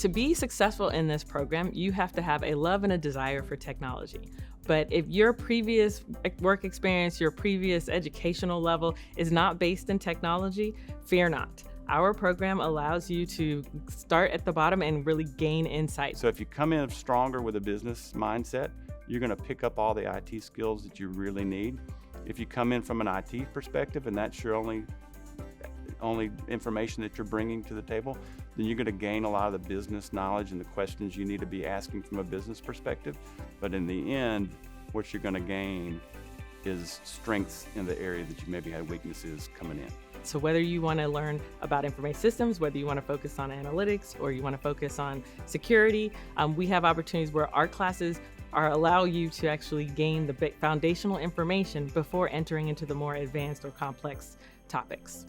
To be successful in this program, you have to have a love and a desire for technology. But if your previous work experience, your previous educational level is not based in technology, fear not. Our program allows you to start at the bottom and really gain insight. So if you come in stronger with a business mindset, you're going to pick up all the IT skills that you really need. If you come in from an IT perspective and that's your only information that you're bringing to the table, then you're going to gain a lot of the business knowledge and the questions you need to be asking from a business perspective. But in the end, what you're going to gain is strengths in the area that you maybe had weaknesses coming in. So whether you want to learn about information systems, whether you want to focus on analytics, or you want to focus on security, we have opportunities where our classes allow you to actually gain the foundational information before entering into the more advanced or complex topics.